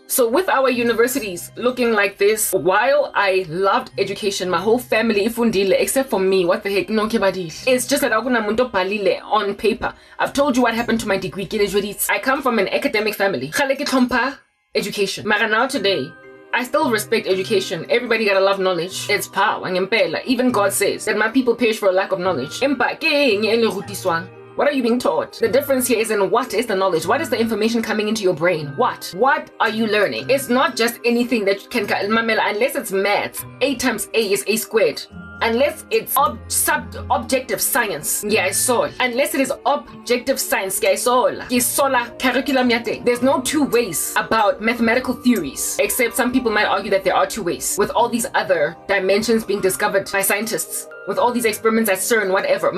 So with our universities looking like this, while I loved education, my whole family ifundile except for me, what the heck, no kebadile. It's just that akunamuntu balile on paper. I've told you what happened to my degree. I come from an academic family. Education. Mara now today, I still respect education. Everybody gotta love knowledge. It's power. Even God says that my people perish for a lack of knowledge. What are you being taught? The difference here is in what is the knowledge? What is the information coming into your brain? What are you learning? It's not just anything that can, unless it's maths. 8 times A is A squared. Unless it's objective science. Yeah, I saw it. Unless it is objective science. Yeah, I saw it. Curriculum. There's no two ways about mathematical theories. Except some people might argue that there are two ways. With all these other dimensions being discovered by scientists. With all these experiments at CERN, whatever.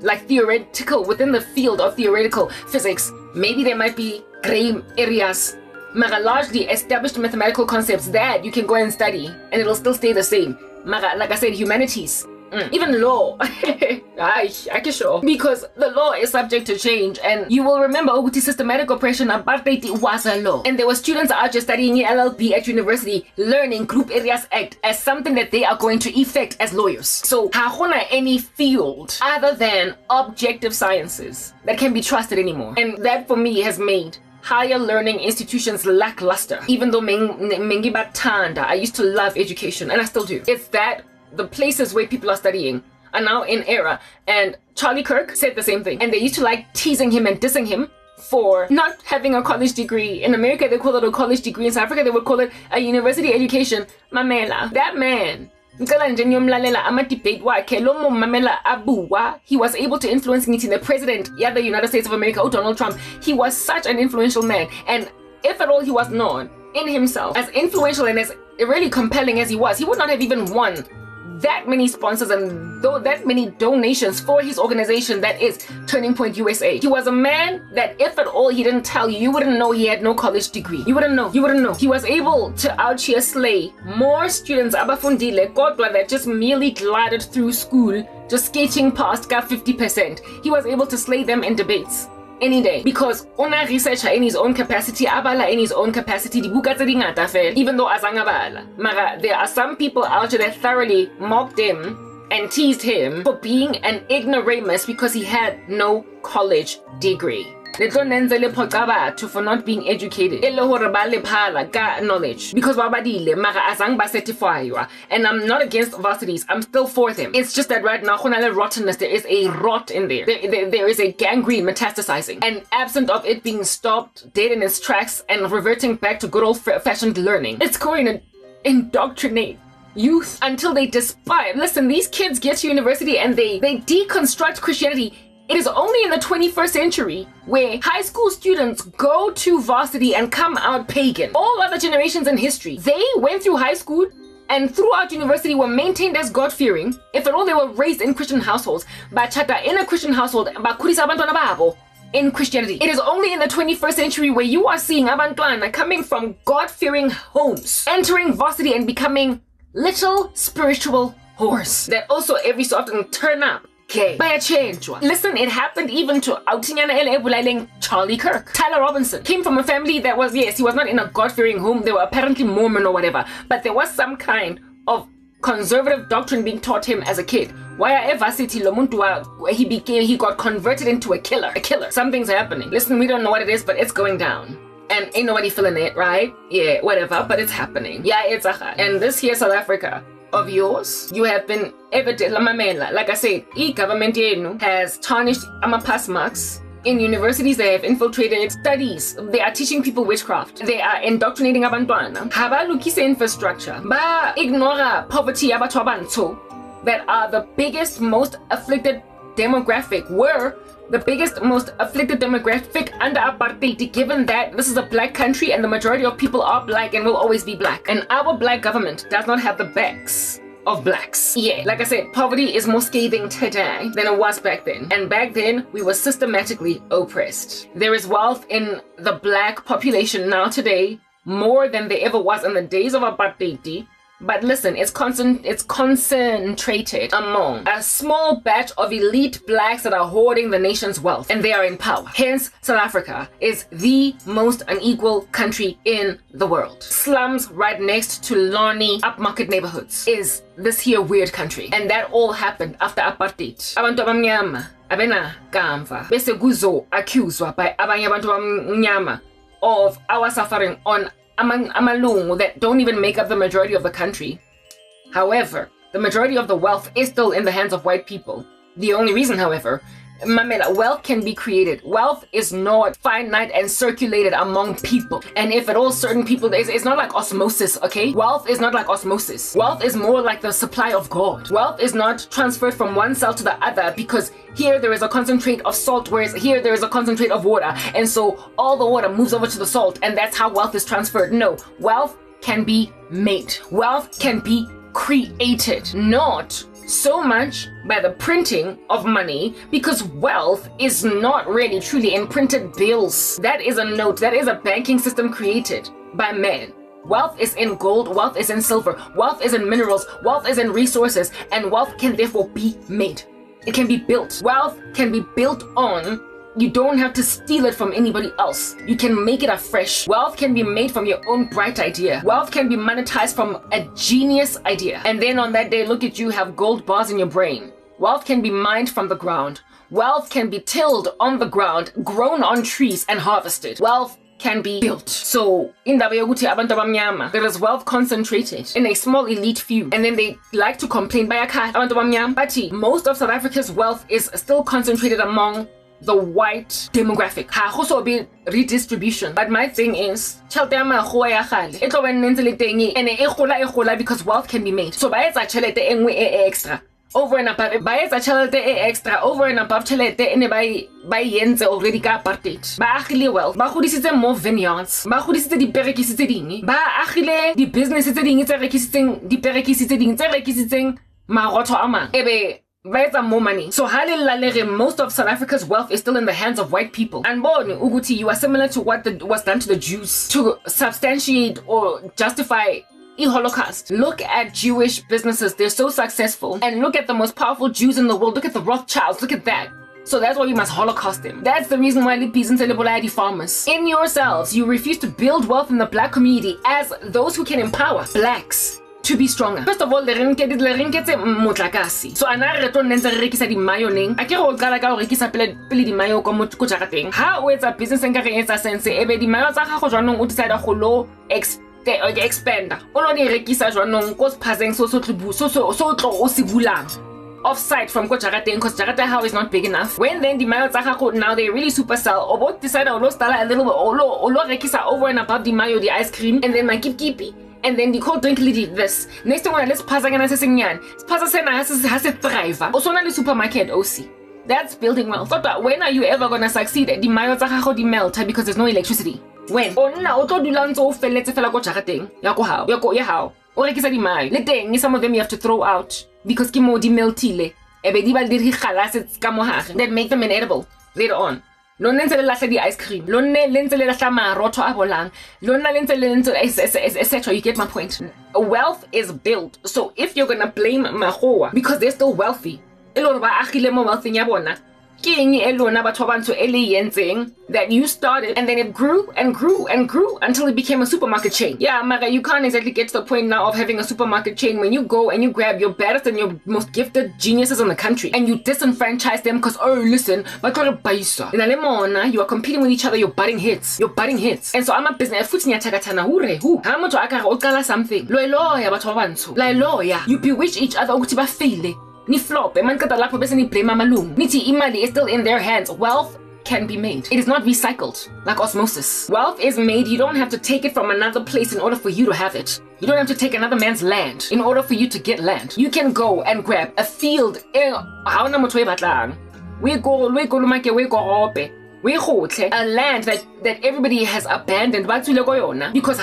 Like theoretical, within the field of theoretical physics, maybe there might be gray areas. Largely established mathematical concepts that you can go and study and it'll still stay the same. Like I said, humanities, even law. I can show. Because the law is subject to change, and you will remember systematic oppression, apartheid was a law. And there were students out just studying LLB at university, learning Group Areas Act as something that they are going to effect as lawyers. So, hahona any field other than objective sciences that can be trusted anymore. And that for me has made higher learning institutions lackluster. Even though I used to love education, and I still do. It's that the places where people are studying are now in error. And Charlie Kirk said the same thing. And they used to like teasing him and dissing him for not having a college degree. In America, they call it a college degree. In South Africa, they would call it a university education. Mamela, that man, he was able to influence the president of the United States of America, Donald Trump. He was such an influential man. And if at all he was known in himself, as influential and as really compelling as he was, he would not have even won that many sponsors and that many donations for his organization that is Turning Point USA. He was a man that if at all he didn't tell you, you wouldn't know he had no college degree. You wouldn't know. He was able to out here slay more students abafundile kodwa that just merely glided through school, just skating past got 50%. He was able to slay them in debates any day because una researcher in his own capacity, abala in his own capacity, even though azangabala. Mara, there are some people out there that thoroughly mocked him and teased him for being an ignoramus because he had no college degree. For not being educated. Knowledge. Because and I'm not against varsities. I'm still for them. It's just that right now, rottenness, there is a rot in there. There is a gangrene metastasizing. And absent of it being stopped dead in its tracks and reverting back to good old-fashioned learning, it's going to indoctrinate youth until they despise. Listen, these kids get to university and they deconstruct Christianity. It is only in the 21st century where high school students go to varsity and come out pagan. All other generations in history, they went through high school and throughout university were maintained as God-fearing. If at all, they were raised in Christian households. Bachata in a Christian household, bakurisa abantwana babo in Christianity. It is only in the 21st century where you are seeing abantwana coming from God-fearing homes, entering varsity and becoming little spiritual whores that also every so often turn up. Okay. By a change. Listen, it happened even to Charlie Kirk. Tyler Robinson came from a family that was, yes, he was not in a God-fearing home. They were apparently Mormon or whatever. But there was some kind of conservative doctrine being taught him as a kid. Why he got converted into a killer. Something's happening. Listen, we don't know what it is, but it's going down. And ain't nobody feeling it, right? Yeah, whatever, but it's happening. Yeah, it's and this here, South Africa, of yours, you have been evident, like I said, government has tarnished pass marks. In universities, they have infiltrated studies. They are teaching people witchcraft. They are indoctrinating abantwana. Haba lukise infrastructure. Ba ignora poverty abatho abantsho that are the biggest, most afflicted demographic, were the biggest, most afflicted demographic under apartheid, given that this is a black country and the majority of people are black and will always be black. And our black government does not have the backs of blacks. Yeah, like I said, poverty is more scathing today than it was back then. And back then, we were systematically oppressed. There is wealth in the black population now today, more than there ever was in the days of apartheid. But listen, it's concentrated among a small batch of elite blacks that are hoarding the nation's wealth, and they are in power. Hence, South Africa is the most unequal country in the world. Slums right next to Lani upmarket neighborhoods is this here weird country. And that all happened after apartheid. Abantu abamnyama abena kamva bese kuzo accused by abanye abantu abamnyama of our suffering on amalungu that don't even make up the majority of the country. However, the majority of the wealth is still in the hands of white people. The only reason, however, Mamela, wealth can be created. Wealth is not finite and circulated among people. And if at all certain people, it's not like osmosis, okay? Wealth is not like osmosis. Wealth is more like the supply of God. Wealth is not transferred from one cell to the other because here there is a concentrate of salt, whereas here there is a concentrate of water. And so all the water moves over to the salt, and that's how wealth is transferred. No, wealth can be made. Wealth can be created, not so much by the printing of money, because wealth is not really truly in printed bills. That is a note, that is a banking system created by man. Wealth is in gold, wealth is in silver, wealth is in minerals, wealth is in resources, and wealth can therefore be made. It can be built. Wealth can be built on. You don't have to steal it from anybody else. You can make it afresh. Wealth can be made from your own bright idea. Wealth can be monetized from a genius idea. And then on that day, look at you, have gold bars in your brain. Wealth can be mined from the ground. Wealth can be tilled on the ground, grown on trees, and harvested. Wealth can be built. So, in there is wealth concentrated in a small elite few. And then they like to complain by most of South Africa's wealth is still concentrated among the white demographic. Ha also be redistribution. But my thing is, because wealth can be made. So ba etsa tšhelete e nngwe e extra. Over and above, ba etsa tšhelete e extra over and above tšhelete ene ba yentse already ka apartheid. Ba agile wealth, ba godisitse more vineyards, ba godisitse diperekisi tse ding, ba agile di business tse ding tse rekisitseng diperekisi tse ding tse rekisitseng marotho a mang. Ebe Where's more money? So most of South Africa's wealth is still in the hands of white people. And Uguti, you are similar to what was done to the Jews to substantiate or justify the Holocaust. Look at Jewish businesses, they're so successful. And look at the most powerful Jews in the world. Look at the Rothschilds, look at that. So that's why we must Holocaust them. That's the reason why the farmers. In yourselves, you refuse to build wealth in the black community as those who can empower blacks to be stronger. First of all, le rinketse motlakase. So ana re tlo nne re rekisa di mayo neng. A ke go qala ka go rekisa pele di mayo ko jarateng. Ha o etsa business nka re etsa sense ebe di mayo tsa gago jwanong o decide go lo expand. O lo di rekisa jwanong ko sephaseng so tlo o se bulang off-site from ko jarateng, because jarata how is not big enough. When then the mayo tsa gago now they really super sell. O bo decide o lo stala a little bit o lo rekisa over and above the mayo, the ice cream, and then my kipi. And then the cold drink lady this. Next one, let's pass again as a signan. Pass has a thrive. Also, not the supermarket, OC. That's building wealth. But when are you ever gonna succeed? The mayo zahaho di melt because there's no electricity. When? Oh, now, auto du lanzo let's fella go charating. Yako how? Or rekisa di mayo. Letting some of them you have to throw out because kimo di meltile. Ebe di baldir halas that make them inedible later on. Lona ntse le lahla di ice cream. Lona le ntse le lahla marotho a bolang. Lona le ntse etc. You get my point. Wealth is built. So if you're gonna blame Mahoa because they're still wealthy, elona ba agile mo wealth nya bona. Ke eng elona batho ba bantsho ele yentseng that you started and then it grew and grew and grew until it became a supermarket chain. Yeah, Mara, you can't exactly get to the point now of having a supermarket chain when you go and you grab your baddest and your most gifted geniuses in the country and you disenfranchise them because, oh, listen, you are competing with each other, you're butting hits. And so I'm a business, how much I can something. You bewitch each other, ni flop, man kata lapho bese ni blame amalungu. Nithi imali is still in their hands. Wealth can be made. It is not recycled like osmosis. Wealth is made. You don't have to take it from another place in order for you to have it. You don't have to take another man's land in order for you to get land. You can go and grab a field. A land that everybody has abandoned because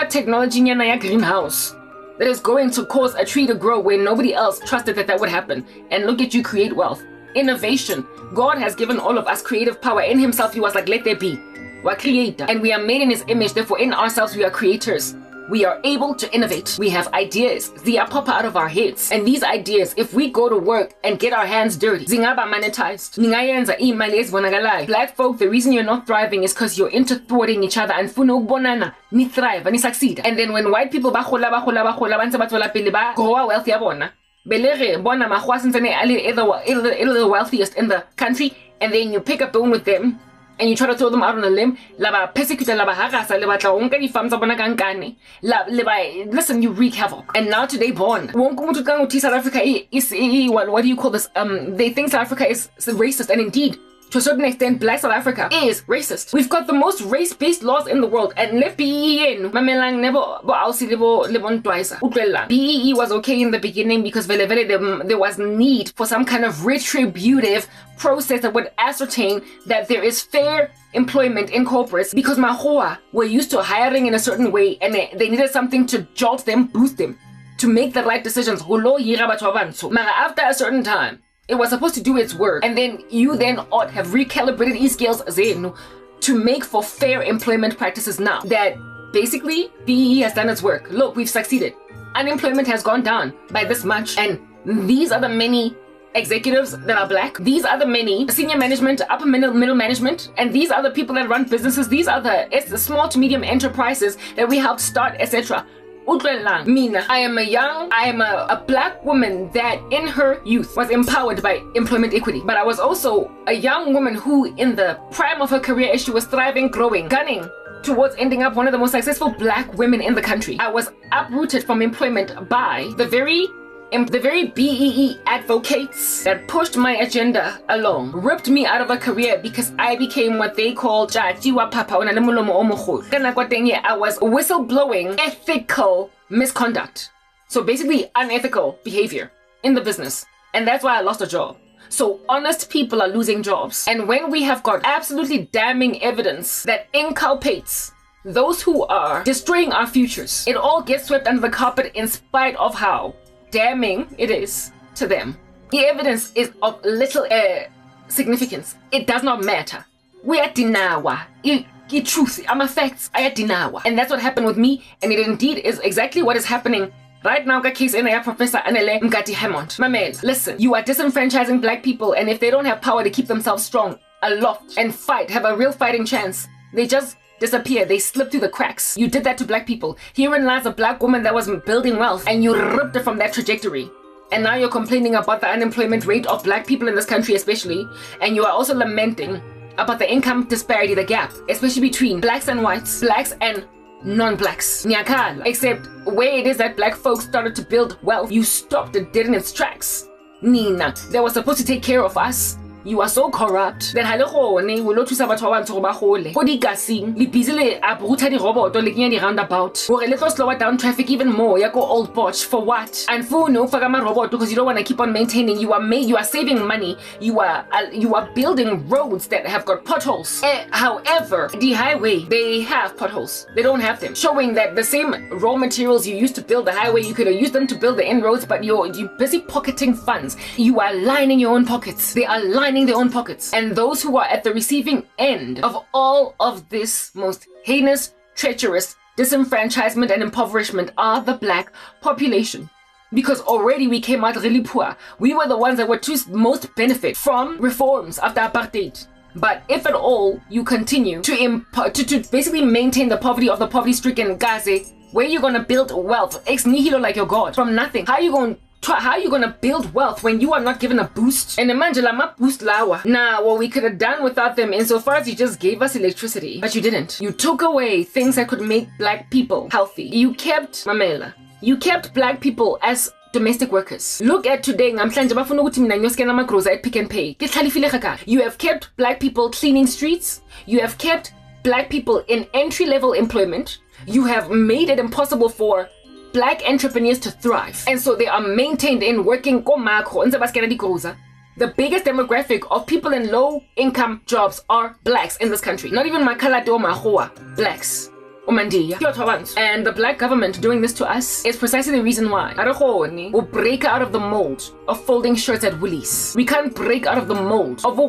technology greenhouse that is going to cause a tree to grow where nobody else trusted that would happen. And look at you create wealth. Innovation. God has given all of us creative power in himself. He was like, let there be. wa creator, and we are made in his image. Therefore, in ourselves, we are creators. We are able to innovate. We have ideas. They are pop out of our heads. And these ideas, if we go to work and get our hands dirty, zingaba monetized. Ningayenza imali ezibonakalayo. Black folk, the reason you're not thriving is because you're into thwarting each other and funa ukubonana ni thrive, ni succeed. And then when white people bahola banse bathola pele ba grow wealth yabona. Belere bona mahwasensane ali the wealthiest in the country, and then you pick up the one with them. And you try to throw them out on a limb, laba persecutor, laba harasa, laba tlaonka di farms abona kankane, listen, you wreak havoc. And now today born, South Africa is what do you call this? They think South Africa is racist, and indeed, to a certain extent, Black South Africa is racist. We've got the most race-based laws in the world, and BEE was okay in the beginning because there was need for some kind of retributive process that would ascertain that there is fair employment in corporates, because Mahoa were used to hiring in a certain way, and they needed something to jolt them, boost them, to make the right decisions. After a certain time, it was supposed to do its work, and then you ought have recalibrated these skills to make for fair employment practices now. That basically BEE has done its work. Look, we've succeeded. Unemployment has gone down by this much, and these are the many executives that are Black. These are the many senior management, upper middle management, and these are the people that run businesses. These are the small to medium enterprises that we helped start, etc. Mina, I am a Black woman that in her youth was empowered by employment equity. But I was also a young woman who in the prime of her career, as she was thriving, growing, gunning towards ending up one of the most successful Black women in the country. I was uprooted from employment by the very BEE advocates that pushed my agenda along, ripped me out of a career because I became what they called I was whistleblowing ethical misconduct. So basically unethical behavior in the business. And that's why I lost a job. So honest people are losing jobs. And when we have got absolutely damning evidence that inculpates those who are destroying our futures, it all gets swept under the carpet in spite of how damning it is to them. The evidence is of little significance. It does not matter. We are dinawa. Truth, I'm facts. I are dinawa. And that's what happened with me. And it indeed is exactly what is happening right now. Case in Professor Anele Mgati Hammond. My man, listen, you are disenfranchising Black people, and if they don't have power to keep themselves strong, aloft, and fight, have a real fighting chance, they just disappear. They slip through the cracks. You did that to Black people. Herein lies a Black woman that was building wealth, and you ripped her from that trajectory. And now you're complaining about the unemployment rate of Black people in this country especially, and you are also lamenting about the income disparity, the gap, especially between Blacks and whites, Blacks and non-Blacks. Nyakala. Except where it is that Black folks started to build wealth, you stopped it dead in its tracks. Nina, that was supposed to take care of us. You are so corrupt that halehone will thusa batho ba bantsho ba gole go di gasing le busy le abruta di roboto le kenya di roundabout gore le tlo slow down traffic even more ya go old botch for what? And for no faka ma robot because you don't want to keep on maintaining. You are saving money. You are building roads that have got potholes. However, the highway, they have potholes. They don't have them, showing that the same raw materials you used to build the highway, you could have used them to build the inroads, but you're busy pocketing funds. You are lining your own pockets. They are lining their own pockets. And those who are at the receiving end of all of this most heinous, treacherous disenfranchisement and impoverishment are the Black population. Because already we came out really poor. We were the ones that were to most benefit from reforms after apartheid. But if at all you continue to basically maintain the poverty of the poverty-stricken Gaze, where you going to build wealth ex nihilo like your God from nothing? How are you going to build wealth when you are not given a boost? And Emanjala boost lawa. Nah, what we could have done without them insofar as you just gave us electricity. But you didn't. You took away things that could make Black people healthy. You kept Black people as domestic workers. Look at today. You have kept Black people cleaning streets. You have kept Black people in entry-level employment. You have made it impossible for Black entrepreneurs to thrive. And so they are maintained in working the biggest demographic of people in low-income jobs are Blacks in this country. Not even Makalate or Mahoa. Blacks. And the Black government doing this to us is precisely the reason why we'll break out of the mold of folding shirts at Woolies. We can't break out of the mold of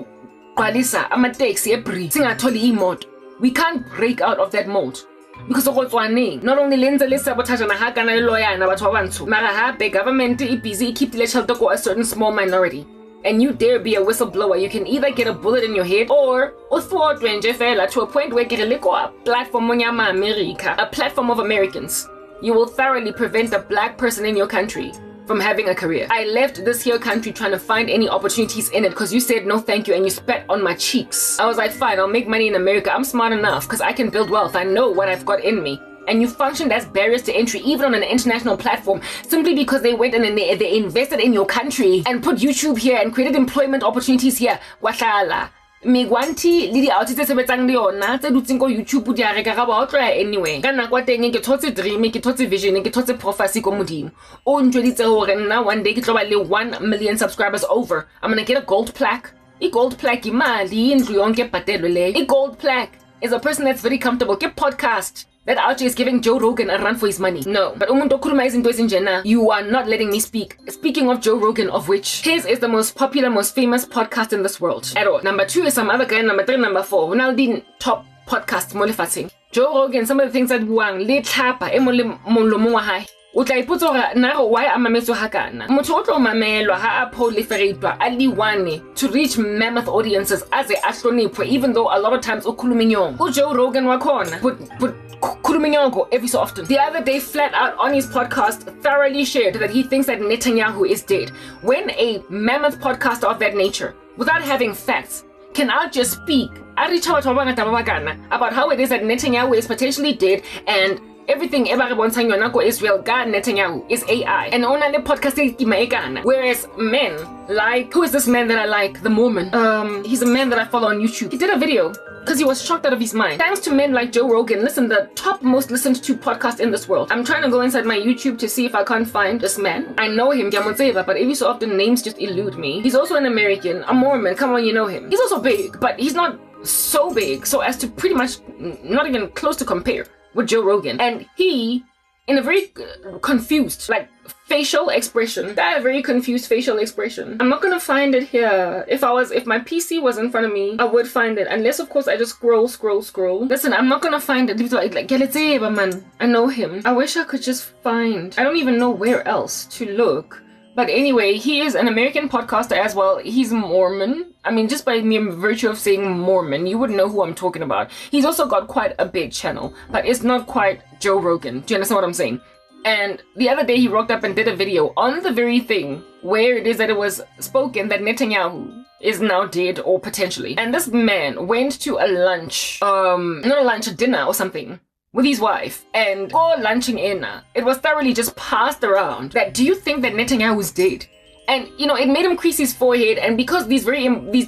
We can't break out of that mold. Because of what's not only lenza le sabotage na ha kana le lawyer na batho ba bantsho, mara ha the government is busy keep the child go a certain small minority. And you dare be a whistleblower, you can either get a bullet in your head or uthwotwe nje fela to a point where get a platform onyama America, a platform of Americans. You will thoroughly prevent a black person in your country from having a career. I left this here country trying to find any opportunities in it because you said no thank you and you spat on my cheeks. I was like, fine, I'll make money in America. I'm smart enough because I can build wealth. I know what I've got in me. And you functioned as barriers to entry even on an international platform simply because they went and they invested in your country and put YouTube here and created employment opportunities here. Wahlala. Migwanti lidi outi tse sebetsang le yona tse dutseng ko YouTube di a reka ga ba o try anyway ka nako teng ke thotse dream ke thotse vision ke thotse prophecy ko modimo o ntweditse hore nna one day ke tloba le 1 million subscribers over. I'm gonna get a gold plaque. I gold plaque imali indlu yonke bhatelwe le. I gold plaque is a person that's very comfortable. Get podcast that RJ is giving Joe Rogan a run for his money. No. But umuntu okhuluma izinto ezinjena, you are not letting me speak. Speaking of Joe Rogan, of which his is the most popular, most famous podcast in this world. At all. Number 2 is some other guy. Number 3, number 4. Ronaldinho top podcast mo lefatsheng. Joe Rogan, some of the things that buang le tlhapa e mo le molomo wa hae. O tla ipotsa gore naro why a mametso hakana. Motho o tlo mamelwa ha a proliferatwa a liwane to reach mammoth audiences as a ahlonipwe, even though a lot of times ukhuluma inyongo. uJoe Rogan wakhona but khuluma inyongo every so often. The other day, flat out on his podcast, thoroughly shared that he thinks that Netanyahu is dead. When a mammoth podcaster of that nature, without having facts, can I just speak about how it is that Netanyahu is potentially dead and everything Israel God Netanyahu is AI and on the podcast whereas men like who is this man that I like, the Mormon, he's a man that I follow on YouTube. He did a video because he was shocked out of his mind. Thanks to men like Joe Rogan, listen, the top most listened to podcast in this world. I'm trying to go inside my YouTube to see if I can't find this man. I know him, but every so often names just elude me. He's also an American, a Mormon, come on, you know him. He's also big, but he's not so big so as to pretty much not even close to compare with Joe Rogan. And he, in a very confused, like facial expression, that very confused facial expression. I'm not gonna find it here. If my PC was in front of me, I would find it. Unless of course I just scroll. Listen, I'm not gonna find it. Like, man, I know him. I wish I could just find. I don't even know where else to look. But anyway, he is an American podcaster as well. He's Mormon. I mean, just by mere virtue of saying Mormon, you would know who I'm talking about. He's also got quite a big channel, but it's not quite Joe Rogan. Do you understand what I'm saying? And the other day he rocked up and did a video on the very thing where it is that it was spoken that Netanyahu is now dead or potentially. And this man went to a lunch, not a lunch, a dinner or something, with his wife, and go lunching in. It was thoroughly just passed around that, do you think that Netanyahu is dead? And you know, it made him crease his forehead, and because these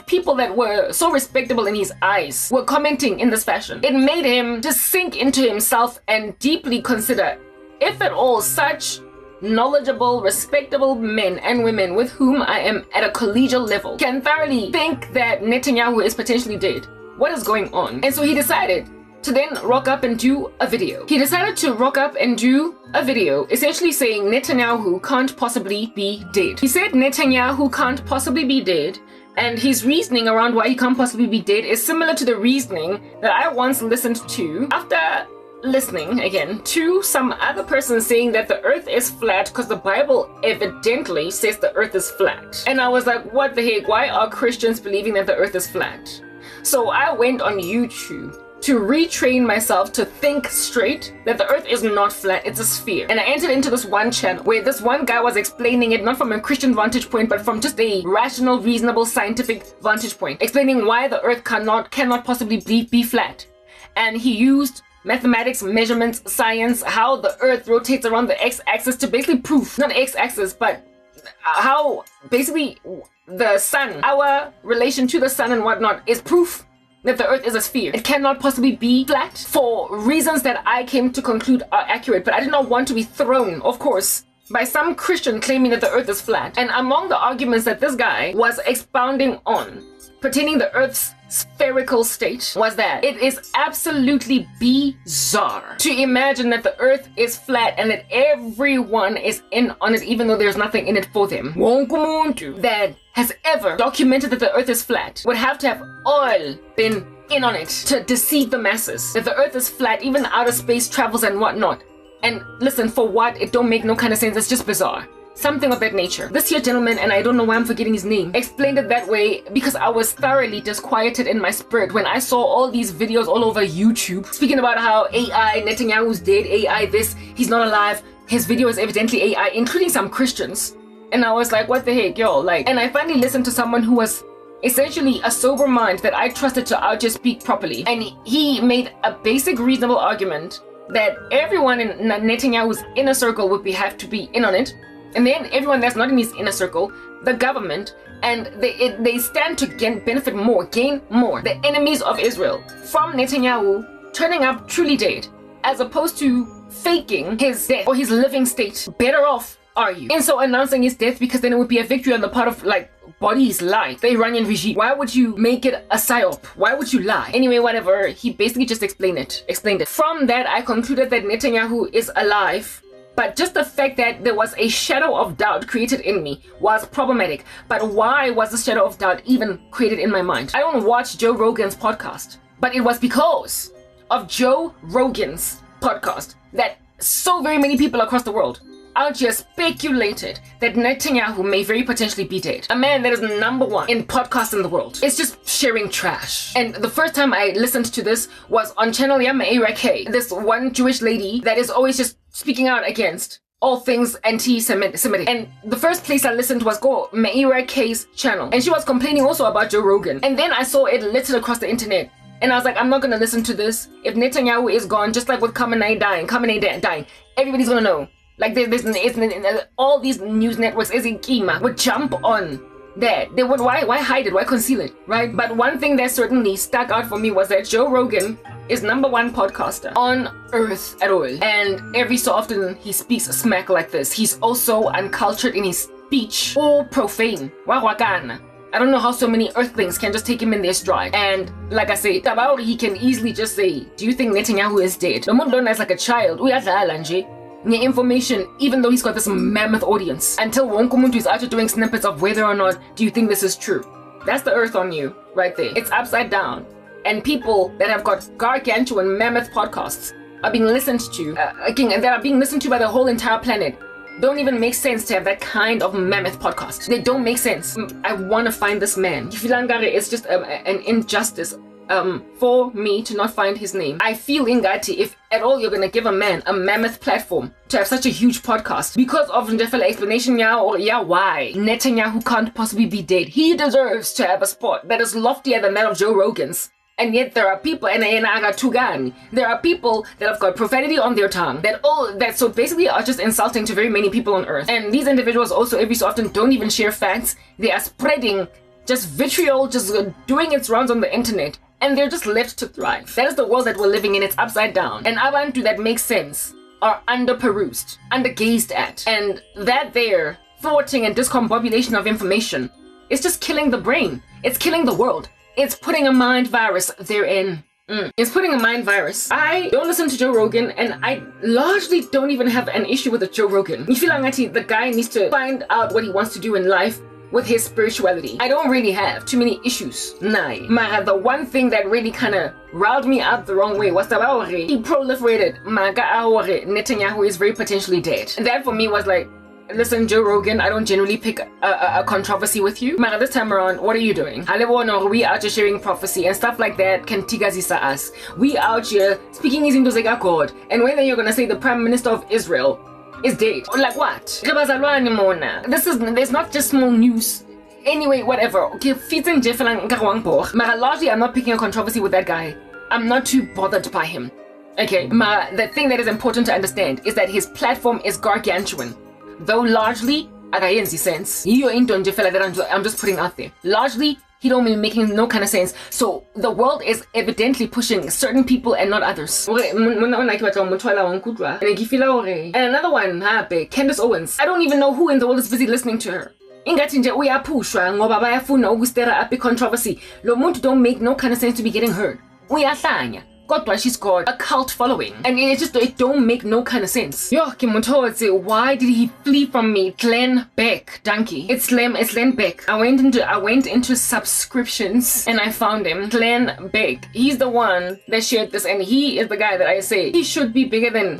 people that were so respectable in his eyes were commenting in this fashion, it made him just sink into himself and deeply consider if at all such knowledgeable, respectable men and women with whom I am at a collegial level can thoroughly think that Netanyahu is potentially dead. What is going on? And so he decided to then rock up and do a video. He decided to rock up and do a video essentially saying Netanyahu can't possibly be dead. He said Netanyahu can't possibly be dead, and his reasoning around why he can't possibly be dead is similar to the reasoning that I once listened to after listening again to some other person saying that the earth is flat because the Bible evidently says the earth is flat. And I was like, what the heck? Why are Christians believing that the earth is flat? So I went on YouTube to retrain myself to think straight that the earth is not flat, it's a sphere. And I entered into this one channel where this one guy was explaining it not from a Christian vantage point, but from just a rational, reasonable, scientific vantage point, explaining why the earth cannot possibly be flat. And he used mathematics, measurements, science, how the earth rotates around the x-axis to basically prove, not x-axis, but how basically the sun, our relation to the sun and whatnot, is proof that the earth is a sphere. It cannot possibly be flat for reasons that I came to conclude are accurate, but I did not want to be thrown, of course, by some Christian claiming that the earth is flat. And among the arguments that this guy was expounding on pertaining the earth's spherical state was that it is absolutely bizarre to imagine that the earth is flat and that everyone is in on it even though there's nothing in it for them. That has ever documented that the earth is flat would have to have all been in on it to deceive the masses. That the earth is flat, even outer space travels and whatnot. And listen, for what? It don't make no kind of sense. It's just bizarre. Something of that nature. This here gentleman, and I don't know why I'm forgetting his name, explained it that way because I was thoroughly disquieted in my spirit when I saw all these videos all over YouTube speaking about how AI, Netanyahu's dead, AI this, he's not alive, his video is evidently AI, including some Christians. And I was like, what the heck, yo? Like, and I finally listened to someone who was essentially a sober mind that I trusted to just speak properly. And he made a basic reasonable argument that everyone in Netanyahu's inner circle would have to be in on it. And then everyone that's not in his inner circle, the government, and they stand to gain more, the enemies of Israel, from Netanyahu turning up truly dead, as opposed to faking his death or his living state. Better off are you? And so announcing his death, because then it would be a victory on the part of like body's life, the Iranian regime. Why would you make it a psyop? Why would you lie? Anyway, whatever, he basically just explained it. From that, I concluded that Netanyahu is alive. But just the fact that there was a shadow of doubt created in me was problematic. But why was the shadow of doubt even created in my mind? I don't watch Joe Rogan's podcast, but it was because of Joe Rogan's podcast that so very many people across the world out here speculated that Netanyahu may very potentially be dead. A man that is #1 in podcasts in the world. It's just sharing trash. And the first time I listened to this was on channel Meira K, this one Jewish lady that is always just speaking out against all things anti-Semitic. And the first place I listened was Meira K's channel. And she was complaining also about Joe Rogan. And then I saw it littered across the internet. And I was like, I'm not going to listen to this. If Netanyahu is gone, just like with Khamenei dying, everybody's going to know. Like there's all these news networks would jump on that. They would why hide it? Why conceal it? Right? But one thing that certainly stuck out for me was that Joe Rogan is #1 podcaster on earth at all. And every so often he speaks smack like this. He's also uncultured in his speech or profane. I don't know how so many earthlings can just take him in their stride. And like I say, he can easily just say, do you think Netanyahu is dead? The Mundona is like a child. Information, even though he's got this mammoth audience, until Wonkumuntu is out doing snippets of whether or not do you think this is true. That's the earth on you right there. It's upside down. And people that have got gargantuan mammoth podcasts are being listened to, and that are being listened to by the whole entire planet. Don't even make sense to have that kind of mammoth podcast. They don't make sense. I want to find this man. It's just an injustice for me to not find his name. I feel ingati, if at all you're gonna give a man a mammoth platform to have such a huge podcast, because of the explanation why Netanyahu can't possibly be dead. He deserves to have a spot that is loftier than that of Joe Rogan's. And yet there are people, there are people that have got profanity on their tongue, that so basically are just insulting to very many people on earth. And these individuals also every so often don't even share facts. They are spreading just vitriol, just doing its rounds on the internet. And they're just left to thrive. That is the world that we're living in. It's upside down. And abantu that makes sense are under-perused, under-gazed at. And that there, thwarting and discombobulation of information, is just killing the brain. It's killing the world. It's putting a mind virus therein. It's putting a mind virus. I don't listen to Joe Rogan, and I largely don't even have an issue with Joe Rogan. The guy needs to find out what he wants to do in life with his spirituality. I don't really have too many issues. The one thing that really kind of riled me up the wrong way was that he proliferated Netanyahu is very potentially dead. And that for me was like, listen, Joe Rogan, I don't generally pick a controversy with you. This time around, what are you doing? We out here sharing prophecy and stuff like that can tigazisa us. We out here speaking these into God. And when you're gonna say the Prime Minister of Israel is dead. Like what? There's not just small news. Anyway, whatever. Okay, largely I'm not picking a controversy with that guy. I'm not too bothered by him. Okay, the thing that is important to understand is that his platform is gargantuan. Though largely, akayenzi sense. I'm just putting out there. Largely, he don't be making no kind of sense. So the world is evidently pushing certain people and not others. And another one, Candace Owens. I don't even know who in the world is busy listening to her. Ingathi nje uyapushwa ngoba bayafuna ukustera up controversy. Lo muntu don't make no kind of sense to be getting heard. Uyahlanya. Kodwa she's got a cult following. And it don't make no kind of sense. Yo, why did he flee from me? Glenn Beck, donkey. It's Glenn Beck. I went into subscriptions and I found him. Glenn Beck. He's the one that shared this, and he is the guy that I say he should be bigger than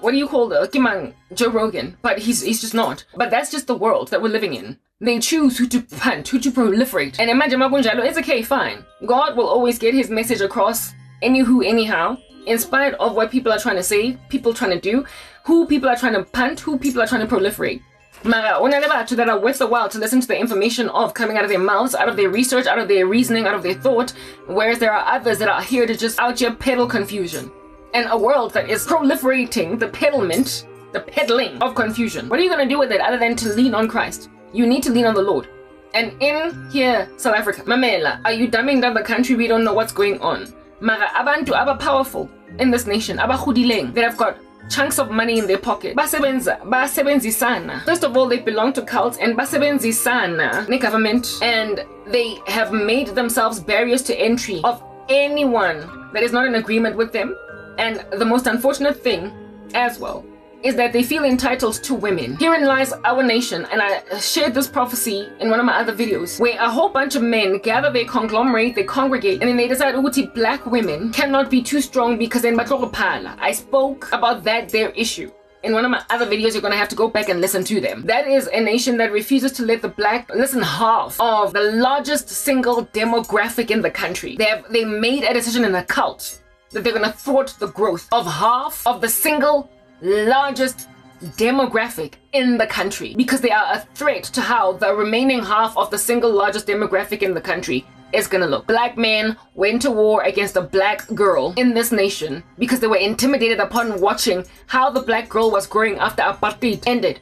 what do you call Kimang? Joe Rogan. But he's just not. But that's just the world that we're living in. They choose who to punt, who to proliferate. And imagine Magunjalo, it's okay, fine. God will always get his message across anyhow, in spite of what people are trying to say, people trying to do, who people are trying to punt, who people are trying to proliferate. Mara, that are worth the while to listen to the information of coming out of their mouths, out of their research, out of their reasoning, out of their thought, whereas there are others that are here to just out here peddle confusion. And a world that is proliferating the peddling of confusion. What are you going to do with it other than to lean on Christ? You need to lean on the Lord. And in here, South Africa, Mamela, are you dumbing down the country? We don't know what's going on. Mara, abantu aba powerful in this nation, aba khudileng, they have got chunks of money in their pocket. Basebenzisana. First of all, they belong to cults, and basebenzisana, the government, and they have made themselves barriers to entry of anyone that is not in agreement with them. And the most unfortunate thing, as well, is that they feel entitled to women. Herein lies our nation, and I shared this prophecy in one of my other videos, where a whole bunch of men gather, they conglomerate, they congregate, and then they decide, black women cannot be too strong because then batlokophala. I spoke about their issue. In one of my other videos, you're gonna have to go back and listen to them. That is a nation that refuses to let the half of the largest single demographic in the country. They made a decision in a cult that they're gonna thwart the growth of half of the single largest demographic in the country, because they are a threat to how the remaining half of the single largest demographic in the country is gonna look. Black men went to war against a black girl in this nation because they were intimidated upon watching how the black girl was growing after apartheid ended.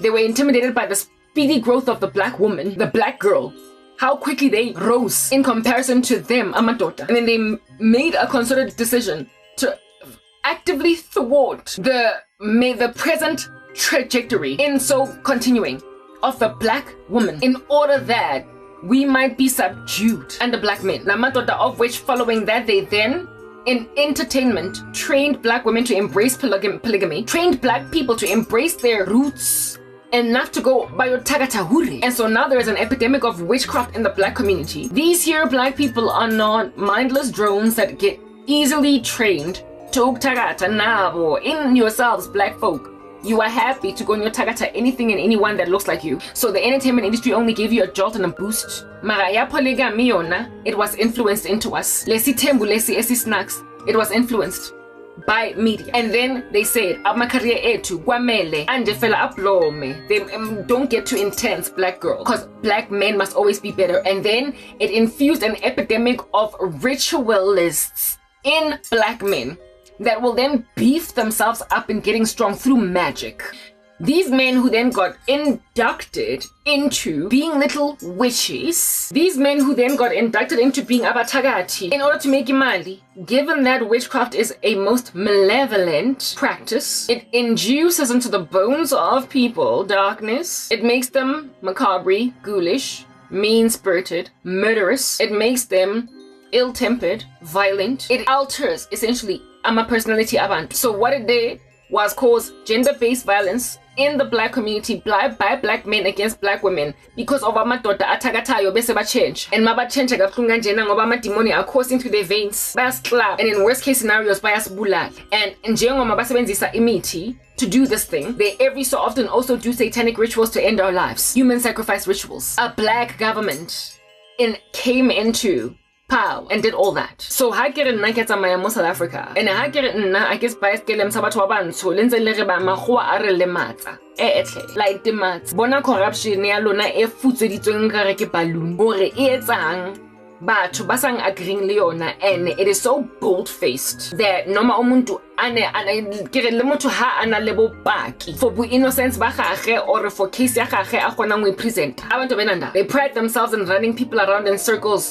They were intimidated by the speedy growth of the black woman, the black girl, how quickly they rose in comparison to them, amadota. And then they made a concerted decision to actively thwart the present trajectory in so continuing of the black woman in order that we might be subdued under black men. Namatota, of which following that they then in entertainment trained black women to embrace polygamy, trained black people to embrace their roots enough to go biotagatahuri. And so now there is an epidemic of witchcraft in the black community. These here black people are not mindless drones that get easily trained to tagata nabo. In yourselves, black folk, you are happy to go in your tagata anything and anyone that looks like you. So the entertainment industry only gave you a jolt and a boost. Maraya polygamy yona, it was influenced into us. Lesi tembu, lesi esi snacks, it was influenced by media. And then they said, amakaria etu, guamele, and fela aplome. They don't get too intense, black girl, because black men must always be better. And then it infused an epidemic of ritualists in black men that will then beef themselves up in getting strong through magic. These men who then got inducted into being little witches, these men who then got inducted into being abatagati in order to make imali, given that witchcraft is a most malevolent practice, it induces into the bones of people darkness, it makes them macabre, ghoulish, mean-spirited, murderous, it makes them ill-tempered, violent, it alters essentially ama personality abantu. So what it did was cause gender-based violence in the black community by black men against black women because of amadoda athakathayo bese change. And mabachenja kabuhlungu kanjena ngoba amademoni are coursing through their veins, bayasiclap, and in worst case scenarios bayasibulala. And njengoba basebenzisa imithi to do this thing, they every so often also do satanic rituals to end our lives, human sacrifice rituals. A black government came into pow and did all that. So ha ke re nna ke tsamaya mo South Africa, and ha ke re nna I guess bias ke lemsa batho ba bantsho le ntse le re ba magoa a re le matsa etle like the mats bona corruption ya lona e futsweditsweng ka re ke balloon hore e etsang batho ba sang agreeing le yona, and it is so bold-faced that noma umuntu ane ke re le motho ha ana le bopaki for innocence ba gage or for case ya gage a gona ngwe present abantu benanda. They pride themselves in running people around in circles.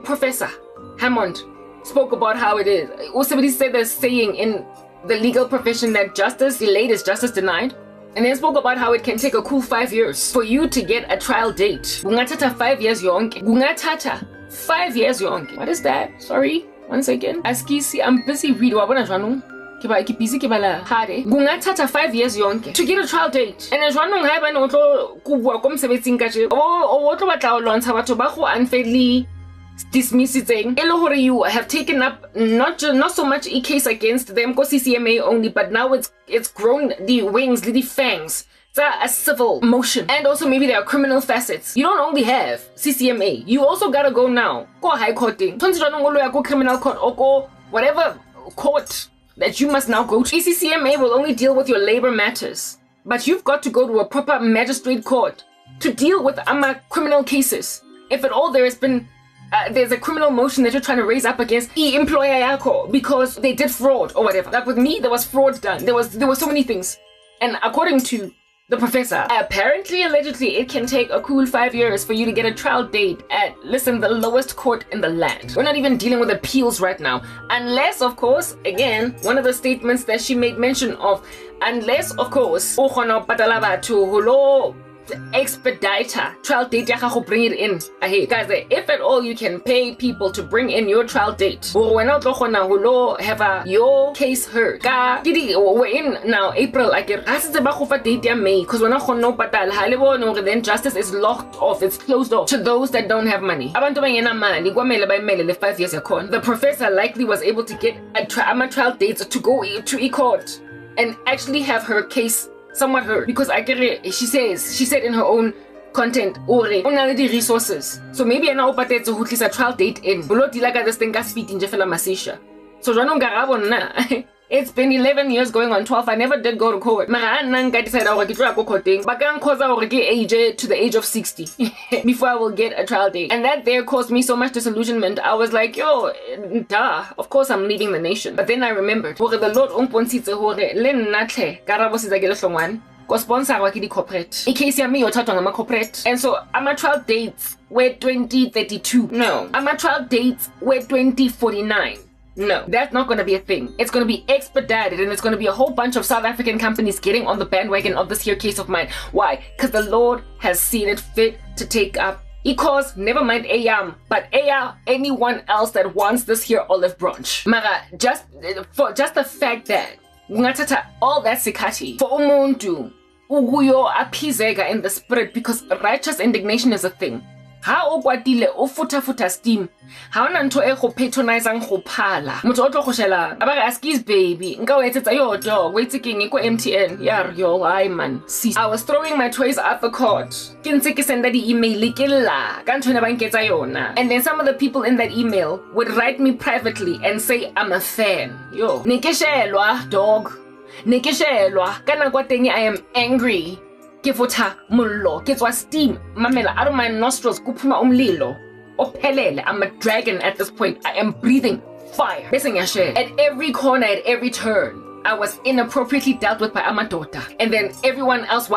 Professor Hammond spoke about how it is. Somebody said this saying in the legal profession that justice delayed is justice denied. And then spoke about how it can take a cool 5 years for you to get a trial date. Gungatata 5 years yonke. Gungatata 5 years yonke. What is that? Sorry? Once again, askisi, I'm busy reading. Wabona jwanong? Ke busy ke bala hard. Kungathatha 5 years yonke to get a trial date. And jwanong ha bana o tlo kubua ko mosebetsing ka je. O tlo batla o lontsha batho ba go unfairly dismissing. You have taken up not so much a case against them, go CCMA only, but now it's grown the wings, the fangs. It's a civil motion. And also maybe there are criminal facets. You don't only have CCMA, you also gotta go now. Go high courting. Go criminal court or go whatever court that you must now go to. CCMA will only deal with your labor matters. But you've got to go to a proper magistrate court to deal with criminal cases. If at all there's a criminal motion that you're trying to raise up against the employer yako because they did fraud or whatever. Like with me, there was fraud done. There were so many things. And according to the professor, apparently, allegedly, it can take a cool 5 years for you to get a trial date at, listen, the lowest court in the land. We're not even dealing with appeals right now. Unless, of course, again, one of the statements that she made mention of, unless, of course, expediter trial date ya gago, bring it in ahead. Guys, if at all you can pay people to bring in your trial date, when out have your case heard. We're in now April, I get date ya May, because we're not no patal then justice is locked off, it's closed off to those that don't have money. The 5 years. The professor likely was able to get a trial date to go to a court and actually have her case somewhat heard, because she said in her own content only resources. So maybe now patetso ho tlisa trial date in lo dila ka this thing ka speed nje fela masisha. So jwanong ka bona it's been 11 years going on 12. I never did go to court. Mara nna nka decide hore ke tlo go courting ba ka nkhoza hore ke age to the age of 60 before I will get a trial date. And that there caused me so much disillusionment. I was like, yo, duh, of course I'm leaving the nation. But then I remembered hore the Lord umpontshitse hore le nna tle karabo siza ke le hlongwane go sponsor wa ke di corporate. In case ya me yo thatwa ngama corporate. And so I'm a trial dates where 2032. No, I'm a trial dates where 2049. No, that's not going to be a thing. It's going to be expedited, and it's going to be a whole bunch of South African companies getting on the bandwagon of this here case of mine. Why? Because the Lord has seen it fit to take up because never mind Ayam, but anyone else that wants this here olive branch. Mara, just the fact that ngatata all that sikati for umuntu uguyo apizega in the spirit, because righteous indignation is a thing. How okwatile o futa steam. How nanto e go patronizing go phala. Motho o tlo go shela. Aba re askis baby. Nka o etsetsa yo dog. Wait king ko MTN. Yeah, yo I man. I was throwing my toys at the court. Ke ntse ke senda di email ke la. Ka ntho ne ba nketsa yona. And then some of the people in that email would write me privately and say I'm a fan. Yo. Ne ke shelwa dog. Ne ke shelwa. Kana kwa teng I am angry. Kefota mullo, ketswa steam, mamela out of my nostrils, kuphuma umlilo. Ophelele, I'm a dragon at this point. I am breathing fire. At every corner, at every turn, I was inappropriately dealt with by Amadota. And then everyone else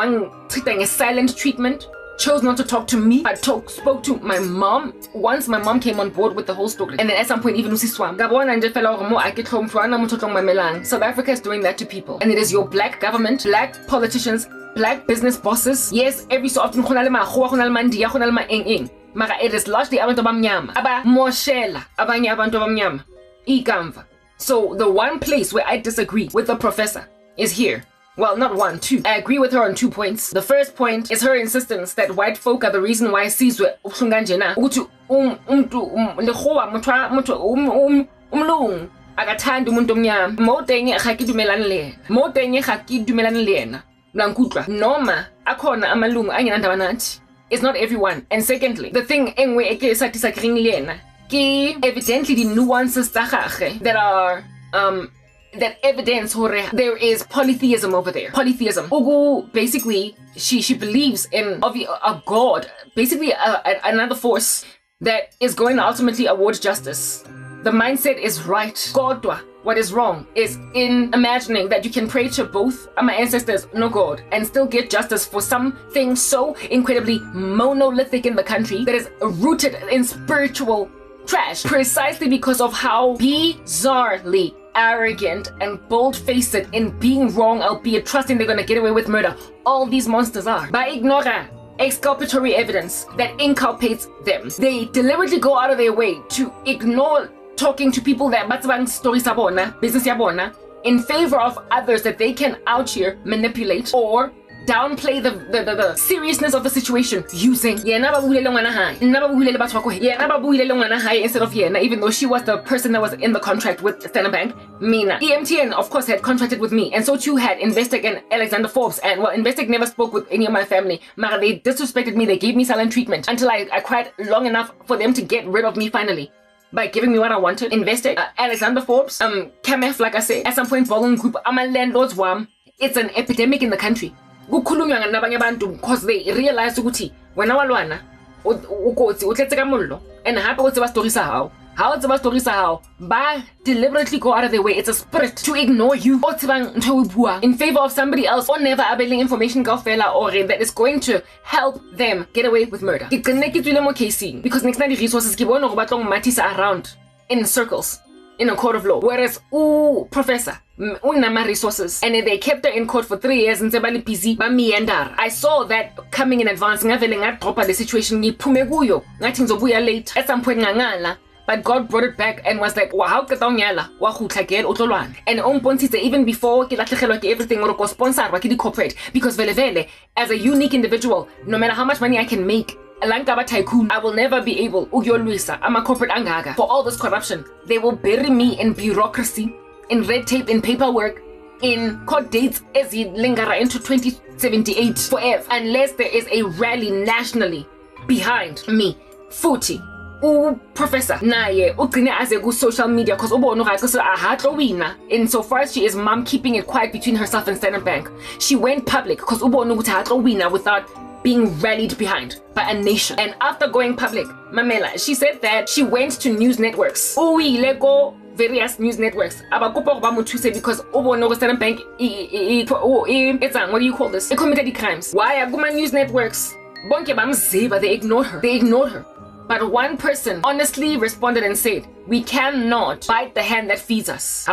treating a silent treatment, chose not to talk to me, but spoke to my mom. Once my mom came on board with the whole story. And then at some point even usiswam. South Africa is doing that to people. And it is your black government, black politicians, black business bosses. Yes, every so often mara it is largely abantu abamnyama. Aba moshela abanye abantu abamnyama. Ikamva. So the one place where I disagree with the professor is here. Well, not one, two. I agree with her on 2 points. The first point is her insistence that white folk are the reason why sizwe ubuhlunganjena ukuthi lekhowa umlungu akathanda umuntu omnyama. Moteng ga ke dumelane le yena. Noma akhona amalungu angenandaba nathi. It's not everyone. And secondly, the thing engwe eke sa disagreeing le yena ke evidently the nuances tsa gagwe that are that evidence hore there is polytheism over there. Polytheism. Ugu basically she believes in a god, basically another force that is going to ultimately award justice. The mindset is right. Godwa. What is wrong is in imagining that you can pray to both my ancestors, no God, and still get justice for something so incredibly monolithic in the country that is rooted in spiritual trash, precisely because of how bizarrely arrogant and bold-faced in being wrong, albeit trusting they're gonna get away with murder, all these monsters are. By ignoring exculpatory evidence that inculpates them, they deliberately go out of their way to ignore talking to people that batsabang stories sabona, business yabona, in favor of others that they can out here manipulate or downplay the seriousness of the situation using instead of Yena, even though she was the person that was in the contract with Standard Bank. Mina EMTN of course had contracted with me, and so too had Investec and Alexander Forbes. And well, Investec never spoke with any of my family. Mara, they disrespected me. They gave me silent treatment until I cried long enough for them to get rid of me finally by giving me what I wanted. Investec, Alexander Forbes, KMF, like I said, at some point Volume Group, I'm a landlord's worm. It's an epidemic in the country. Because they realize ukuthi wena walwana ukotsi utletse ka mollo, and hape o tseba stories how tseba stories how ba deliberately go out of their way. It's a spirit to ignore you o tsebang ntho o bua in favor of somebody else or never availing information kaofela or that is going to help them get away with murder. Ke tsene ke tswile mo casing because next night resources ke bona go batla go matisa around in circles in a court of law, whereas professor unama resources, and they kept her in court for 3 years and sebali busy ba meander. I saw that coming in advance. Ngavele ngadropa the situation ngiphume kuyo ngathi ngizobuya late at some point ngangala, but God brought it back and was like, wow, ka tonyala wa khutla ke utlolwana. And umpontise even before ke latlhegelwa ke everything or ko sponsor wa ke di corporate, because vele as a unique individual, no matter how much money I can make, Lankaba tycoon, I will never be able I'm a corporate angaga for all this corruption. They will bury me in bureaucracy, in red tape, in paperwork, in court dates as he lingera into 2078 forever, unless there is a rally nationally behind me. Futhi professor naye ugcine aze ku social media because ubona ukuthi ahatlo wina. Insofar as she is mom keeping it quiet between herself and Standard Bank, she went public because ubona ukuthi ahatlo wina without being rallied behind by a nation. And after going public, Mamela, she said that she went to news networks. Go various news networks. Because Standard Bank, what do you call this? It committed crimes. Why are news networks? They ignored her. But one person honestly responded and said, we cannot bite the hand that feeds us.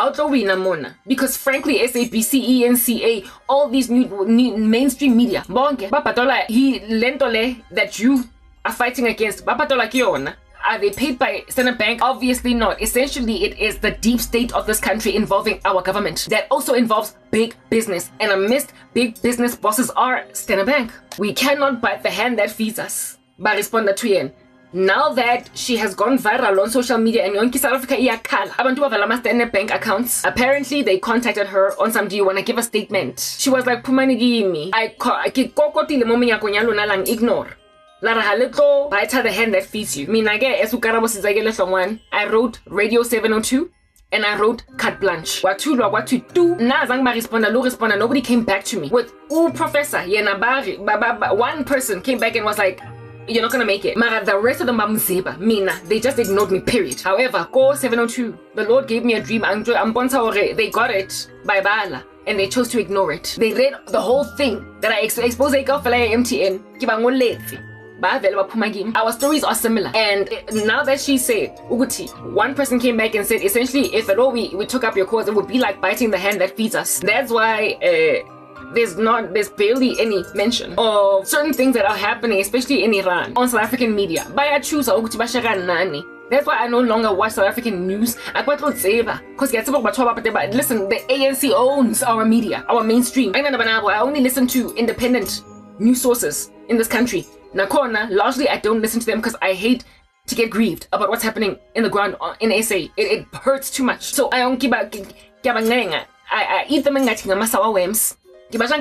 Because frankly, SABC, ENCA, all these new mainstream media, that you are fighting against, are they paid by Standard Bank? Obviously not. Essentially, it is the deep state of this country involving our government that also involves big business. And amidst big business bosses are Standard Bank. We cannot bite the hand that feeds us. But respond to Yen. Now that she has gone viral on social media and yonke South Africa iyakhala, abantu bavala Standard Bank accounts. Apparently, they contacted her on some, do you want to give a statement? She was like, Pumani gimi, I kokotile momi yako nyalo nalang ignore. Lara halito, bite the hand that feeds you. Minage esukarabo sizagele someone. I wrote Radio 702 and I wrote Carte Blanche. What to do? Na zangba responda, nobody came back to me. With professor, yenabari, one person came back and was like, you're not gonna make it. Mara, the rest of the mamzeba, Mina, they just ignored me, period. However, Go 702, the Lord gave me a dream. They got it by Bala, and they chose to ignore it. They read the whole thing that I exposed MTN. Our stories are similar. And now that she said, Uguti, one person came back and said, essentially, if at all we took up your cause, it would be like biting the hand that feeds us. That's why there's barely any mention of certain things that are happening, especially in Iran, on South African media. That's why I no longer watch South African news. Because listen, the ANC owns our media, our mainstream. I only listen to independent news sources in this country. Nakona, largely I don't listen to them because I hate to get grieved about what's happening in the ground in SA. It hurts too much. So I don't I eat them in masawa worms. Because I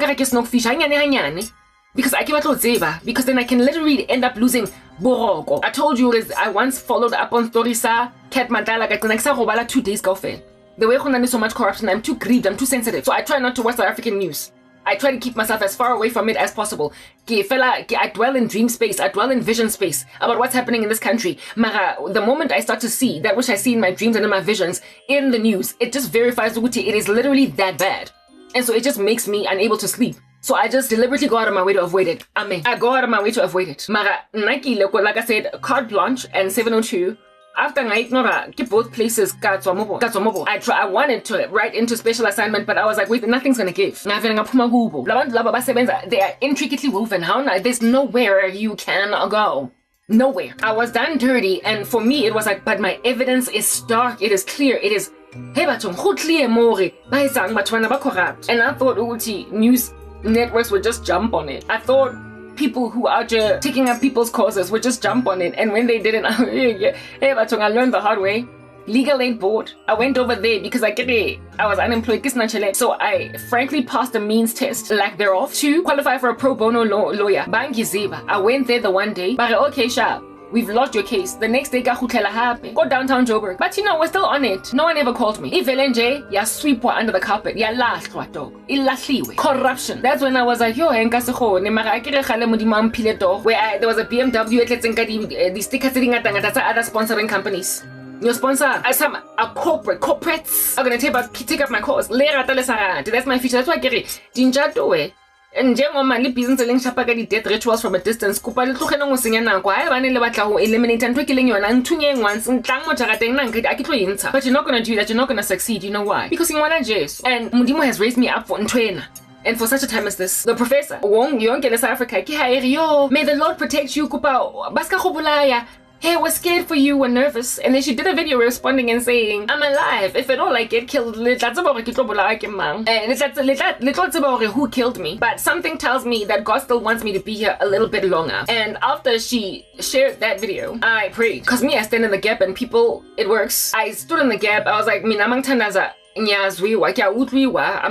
because then I can literally end up losing Boroko. I told you I once followed up on Storisa, Cat Mandala, 2 days go fail. The way there's so much corruption, I'm too grieved, I'm too sensitive. So I try not to watch South African news. I try to keep myself as far away from it as possible. I dwell in dream space, I dwell in vision space about what's happening in this country. Mara, the moment I start to see that which I see in my dreams and in my visions in the news, it just verifies it is literally that bad. And so it just makes me unable to sleep. So I just deliberately go out of my way to avoid it. I go out of my way to avoid it. Mara, Nike, like I said, Carte Blanche and 702. After I ignore both places, I wanted to write into special assignment, but I was like, wait, nothing's gonna give. They are intricately woven. There's nowhere you can go. Nowhere. I was done dirty, and for me it was like, but my evidence is stark, it is clear, it is clear more. And I thought news networks would just jump on it. I thought people who are just taking up people's causes would just jump on it, and when they didn't, I learned the hard way. Legal aid board. I went over there because I was unemployed. So I frankly passed the means test, lack thereof, to qualify for a pro bono lawyer. I went there the one day, but okay, sharp. We've lost your case. The next day, go downtown Joburg. But we're still on it. No one ever called me. Ya sweep under the carpet. Ya lahlwa dog. Corruption. That's when I was like, yo, where there was a BMW, the stickers sitting at other sponsoring companies. Your sponsor, corporates are gonna take up my cause. That's my future. That's why I get it. And njengoba business elengishapa ka death rituals from a distance kupa le tlogela go senya nako ha ba ne le batla go eliminate ntwe ke leng yona nthunye once ntlang mo jarateng nna nkedi a ke tlo intsha. But you're not going to do that. You're not going to succeed. You know why? Because ngwana Jesu, and Modimo has raised me up for ntwena. And for such a time as this, the professor yonke le South Africa ke ha ere yo, may the Lord protect you kupa baska go bolaya. Hey, we're scared for you, we're nervous. And then she did a video responding and saying, I'm alive. If at all I get killed, who killed me? But something tells me that God still wants me to be here a little bit longer. And after she shared that video, I prayed. Because me, I stand in the gap and people, it works. I stood in the gap. I was like, I'm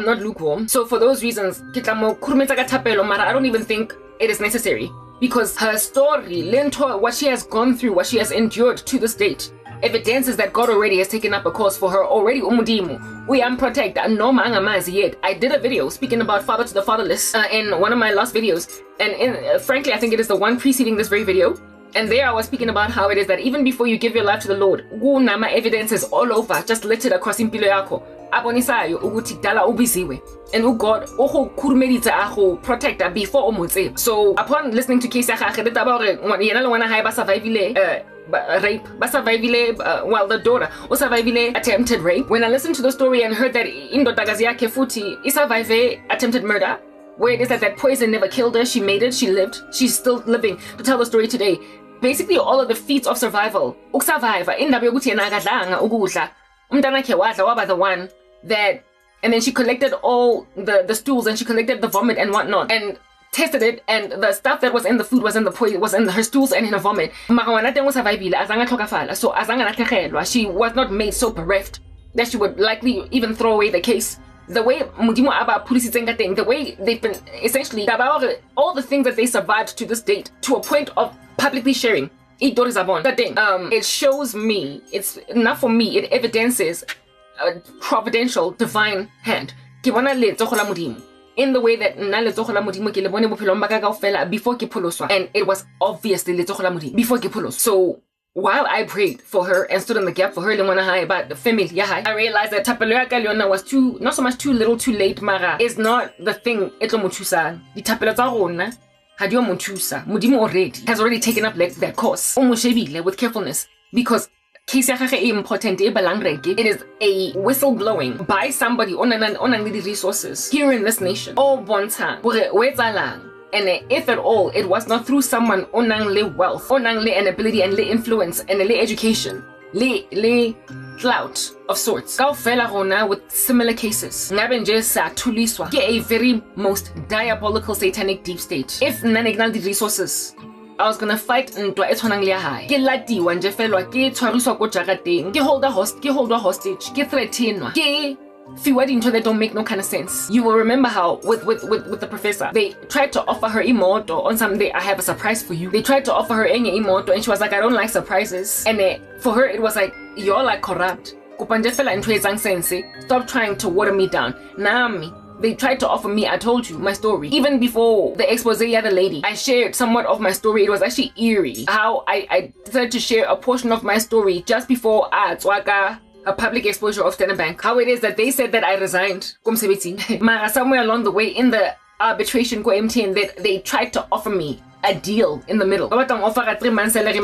not lukewarm. So for those reasons, I don't even think it is necessary. Because her story, what she has gone through, what she has endured to this date, evidences that God already has taken up a cause for her already. We am protect no mangamazi yet. I did a video speaking about father to the fatherless in one of my last videos, and frankly I think it is the one preceding this very video. And there I was speaking about how it is that even before you give your life to the Lord, evidence is all over, just littered across impilo yakho. Abonisayo ukuthi dala ubiziwe, and God khurumeditse a go protect before umutse. So upon listening to case ya gagwe le taba gore yena le ngwana hae ba survivile rape, ba survivile well, the daughter o survivile attempted rape. When I listened to the story and heard that indodakazi yakhe futhi I survive attempted murder, where it is that poison never killed her, she made it, she lived, she's still living to tell the story today. Basically all of the feats of survival, ukusurvive indaba yokuthi yena akadlanga ukudla, umntanakhe wadla waba the one that, and then she collected all the stools and she collected the vomit and whatnot and tested it, and the stuff that was in the food was in the poison, was in her stools and in her vomit. So she was not made so bereft that she would likely even throw away the case. The way Modimo Aba the way they've been essentially all the things that they survived to this date to a point of publicly sharing. It shows me, it's enough for me, it evidences a providential divine hand. In the way that before and it was obviously before. So while I prayed for her and stood in the gap for her, but the family, I realized that tapelo ya was not so much too little, too late. Mara is not the thing. Etlo mutusa. The tapelo tsa rona hadio mutusa. Modimo has already taken up that course. With carefulness, because case ya gagwe important e belangrike. It is a whistleblowing by somebody on the resources here in this nation. Oh, bonta. And if at all, it was not through someone onang le wealth, onang le an ability and le influence and le education, le clout of sorts. Kaofela rona with similar cases. Ngabenje sa tuliswa ke a very most diabolical satanic deep state. If nanignal the resources, I was gonna fight ntwa e tshwanang le ya hae. Ke latiwa nje felwa ke tshwariswa ko jarateng, ke hold a hostage, ke threatenwa, ke fiwa dintho that don't make no kind of sense. You will remember how with the professor, they tried to offer her imoto on Sunday. I have a surprise for you. They tried to offer her enye imoto and she was like, I don't like surprises. And for her it was like, you're like corrupt. Stop trying to water me down. Nami. They tried to offer me, I told you, my story. Even before the expose of the lady, I shared somewhat of my story. It was actually eerie how I decided to share a portion of my story just before a public exposure of Standard Bank. How it is that they said that I resigned. Mara somewhere along the way in the arbitration go MTN that they tried to offer me a deal in the middle. Offer 3 months salary,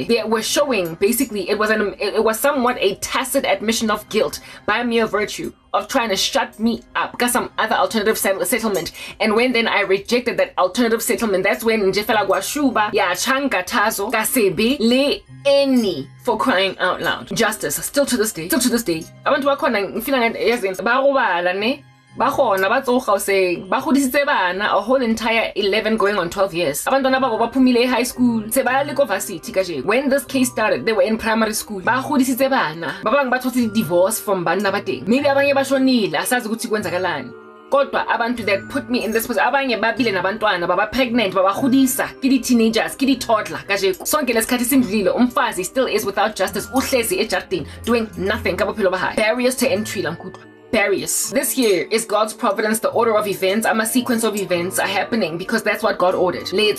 they were showing basically it was somewhat a tacit admission of guilt by mere virtue of trying to shut me up because some other alternative settlement. And when then I rejected that alternative settlement, that's when Njefela Gwashuba ya changa tazo kasebe le any, for crying out loud. Justice still to this day. Abantu bakhona ngifila ngathi barobala ne bakhona batsoga say bagodisitse bana a whole entire 11 going on 12 years. Abantwana babo baphumile high school sebaya le varsity kaje. When this case started, they were in primary school. Bagodisitse bana. Babang bathotse divorce from banna bateng. Maybe abanye bashonile asazi ukuthi kwenzakalani. Kodwa abantu that put me in this position, abanye babile nabantwana baba pregnant babahudisa kidi teenagers kidi toddler kaje sonke lesikhathi sindlile umfazi still is without justice uhlezi ejardini doing nothing kabophelo bahayi. Barriers to entry lankutwa. Barriers. This year is God's providence. The order of events, a sequence of events are happening because that's what God ordered. Le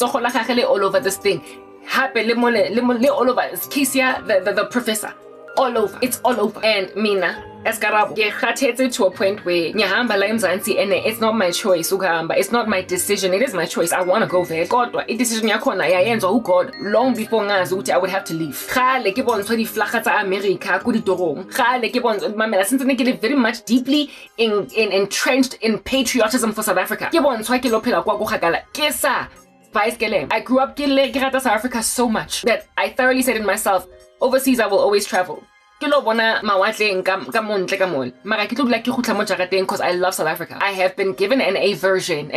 all over this thing. Happen le all over. Kisia the professor. All over. It's all over. And mina Eskarab get to a point where nyahamba la emzansi and it's not my choice ukahamba. It's not my decision. It is my choice. I want to go there. God, a decision yakhona yayenza God long before ngazi ukuthi I would have to leave. Khale ke bontsho di flaga tsa America ku ditorong. Khale ke bontsho mamela since ne ke live very much deeply entrenched in patriotism for South Africa. Ke bontsho ke lo phela kwa go gakala. Ke sa I grew up ke rata South Africa so much that I thoroughly said in myself, overseas I will always travel. Because I love South Africa. I have been given an aversion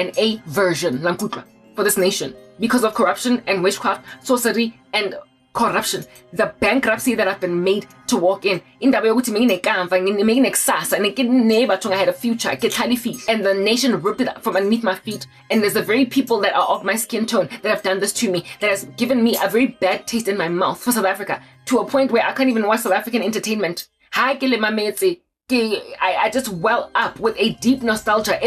for this nation because of corruption and witchcraft, sorcery and corruption, the bankruptcy that I've been made to walk in. I had a future, and the nation ripped it up from underneath my feet. And there's the very people that are of my skin tone that have done this to me, that has given me a very bad taste in my mouth for South Africa, to a point where I can't even watch South African entertainment. I just well up with a deep nostalgia.